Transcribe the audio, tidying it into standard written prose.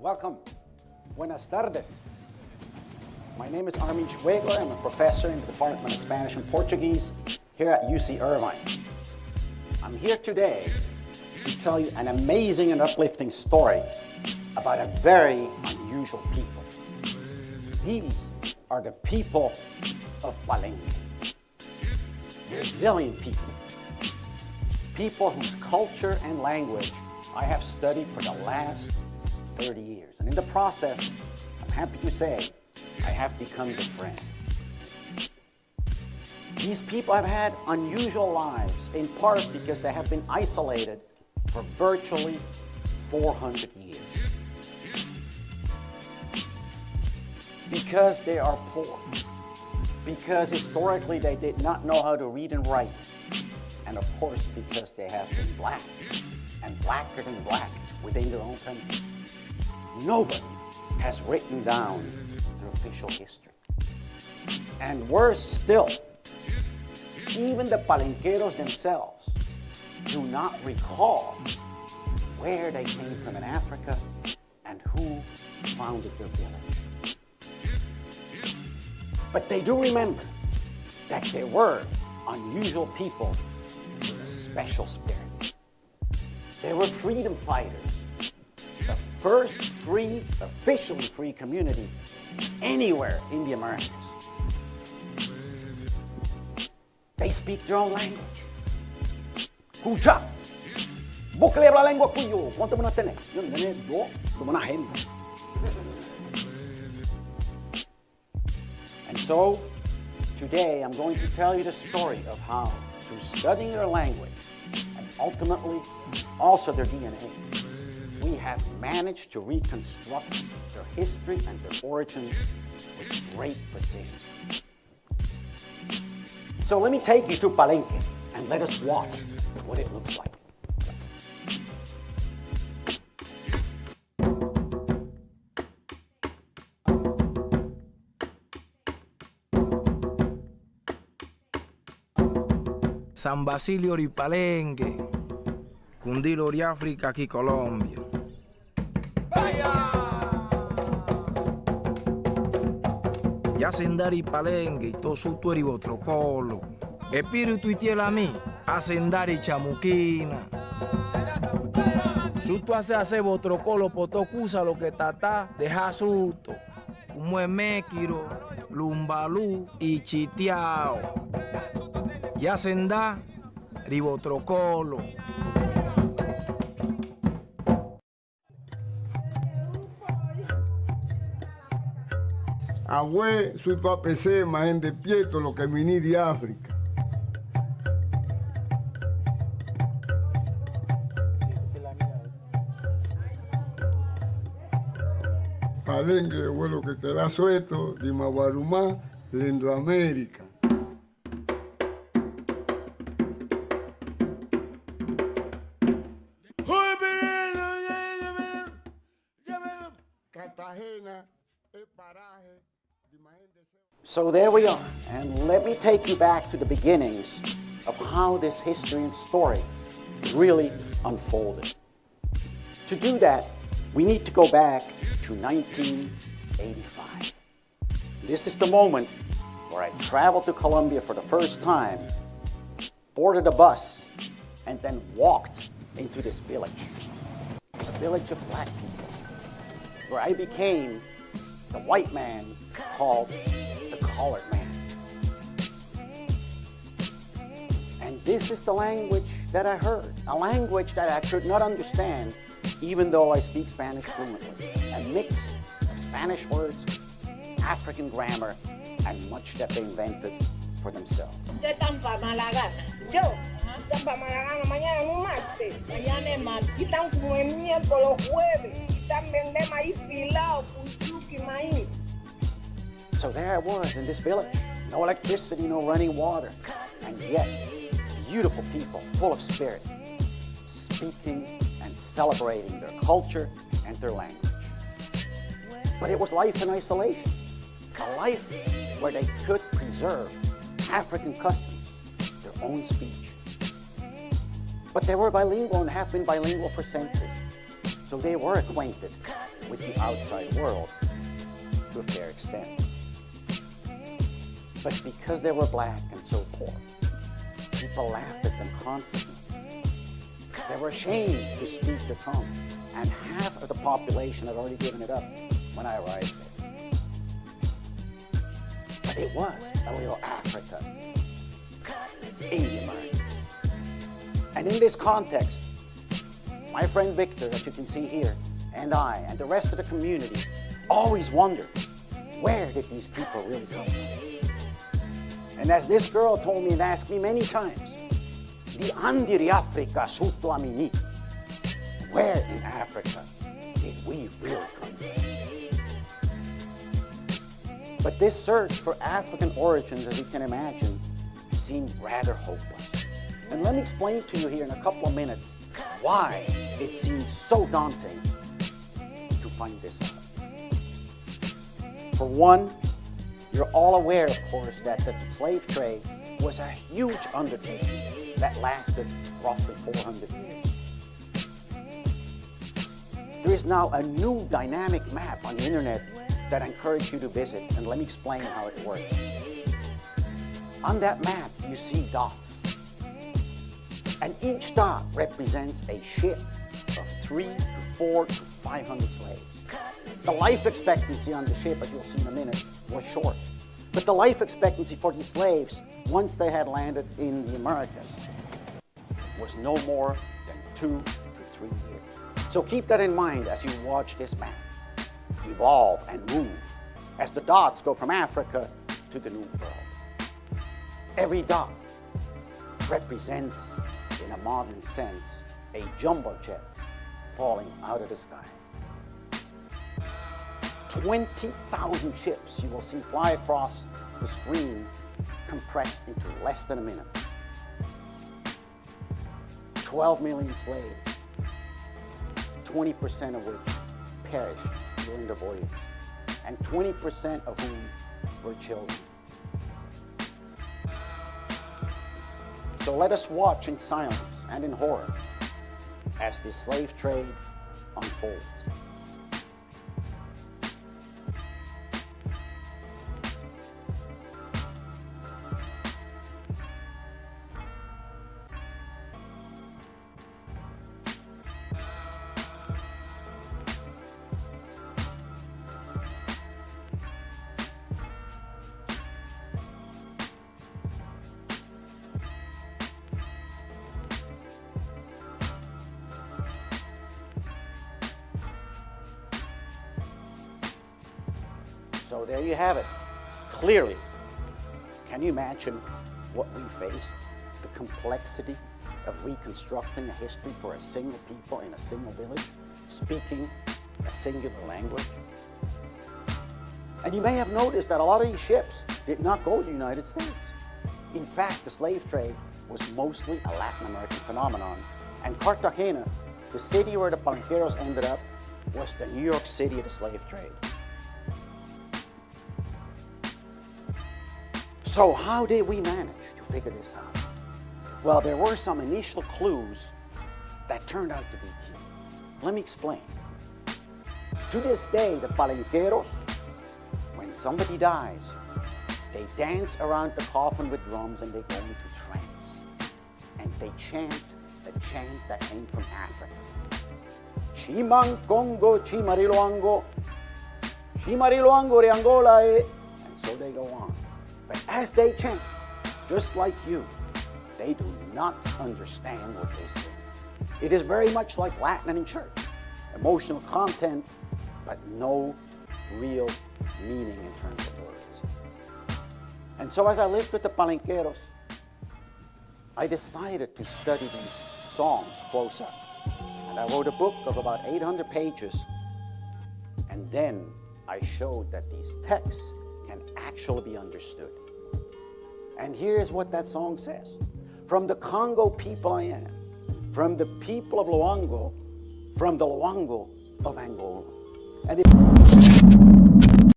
Welcome. Buenas tardes. My name is Armin Schwegler. I'm a professor in the Department of Spanish and Portuguese here at UC Irvine. I'm here today to tell you an amazing and uplifting story about a very unusual people. These are the people of Palenque. Resilient people. People whose culture and language I have studied for the last 30 years. And in the process, I'm happy to say, I have become their friend. These people have had unusual lives, in part because they have been isolated for virtually 400 years. Because they are poor. Because historically they did not know how to read and write. And of course, because they have been black, and blacker than black within their own country. Nobody has written down their official history. And worse still, even the Palenqueros themselves do not recall where they came from in Africa and who founded their village. But they do remember that they were unusual people with a special spirit. They were freedom fighters, the first officially free community anywhere in the Americas. They speak their own language. Escucha, vos que le habla la lengua cuyo, ¿cuánto menos tenés? Yo no tenés dos, como una gente. And so, today I'm going to tell you the story of how, through studying their language, and ultimately also their DNA, we have managed to reconstruct their history and their origins with great precision. So let me take you to Palenque and let us watch what it looks like. San Basilio y Palenque, Cundilo y África, aquí Colombia. Ya sendari Palenque, to su tueri otro colo. Espíritu y tiela a mí, a sendari chamuquina. Su tu hace otro colo, potocusa lo que tata, deja susto. Como es mequiro, lumbalú y chiteao. Ya senda, ribotrocolo. Agüe, soy papese, más en despierto lo que vení de África. Palenque, vuelo que te da sueto, de Maguarumá, Lendoamérica. So there we are, and let me take you back to the beginnings of how this history and story really unfolded. To do that, we need to go back to 1985. This is the moment where I traveled to Colombia for the first time, boarded a bus, and then walked into this village, a village of black people, where I became the white man called the colored man. And this is the language that I heard, a language that I could not understand, even though I speak Spanish fluently. A mix of Spanish words, African grammar, and much that they invented for themselves. ¿Usted tan pa' mala gana? Yo, tan pa' mala gana, mañana es un martes. Mañana es martes. Y tan como el miércoles, los jueves. Y tan vende maíz pilado, puchuki, maíz. So there I was in this village. No electricity, no running water. And yet, beautiful people, full of spirit, speaking and celebrating their culture and their language. But it was life in isolation. A life where they could preserve African customs, their own speech. But they were bilingual and have been bilingual for centuries. So they were acquainted with the outside world to a fair extent. But because they were black and so poor, people laughed at them constantly. They were ashamed to speak the tongue, and half of the population had already given it up when I arrived there. But it was a little Africa in the Americas. And in this context, my friend Victor, that you can see here, and I, and the rest of the community, always wondered, where did these people really come from? And as this girl told me and asked me many times, di andi di Africa sotto a mini, where in Africa did we really come from? But this search for African origins, as you can imagine, seemed rather hopeless. And let me explain to you here in a couple of minutes why it seemed so daunting to find this out. For one, you're all aware, of course, that the slave trade was a huge undertaking that lasted roughly 400 years. There is now a new dynamic map on the internet that I encourage you to visit, and let me explain how it works. On that map, you see dots. And each dot represents a ship of 3 to 4 to 500 slaves. The life expectancy on the ship, as you'll see in a minute, was short. But the life expectancy for these slaves, once they had landed in the Americas, was no more than 2 to 3 years. So keep that in mind as you watch this map evolve and move as the dots go from Africa to the New World. Every dot represents, in a modern sense, a jumbo jet falling out of the sky. 20,000 ships you will see fly across the screen compressed into less than a minute. 12 million slaves, 20% of which perished during the voyage, and 20% of whom were children. So let us watch in silence and in horror as the slave trade unfolds. So there you have it. Clearly, can you imagine what we faced? The complexity of reconstructing a history for a single people in a single village, speaking a singular language. And you may have noticed that a lot of these ships did not go to the United States. In fact, the slave trade was mostly a Latin American phenomenon. And Cartagena, the city where the Palenqueros ended up, was the New York City of the slave trade. So how did we manage to figure this out? Well, there were some initial clues that turned out to be key. Let me explain. To this day, the Palenqueros, when somebody dies, they dance around the coffin with drums and they go into trance. And they chant a chant that came from Africa. Chimang Congo, Chimariloango, Chimariloango de Angola, and so they go on. But as they chant, just like you, they do not understand what they sing. It is very much like Latin in church. Emotional content, but no real meaning in terms of words. And so as I lived with the Palenqueros, I decided to study these songs close up. And I wrote a book of about 800 pages. And then I showed that these texts can actually be understood. And here's what that song says. From the Congo people I am, from the people of Luango, from the Luango of Angola. And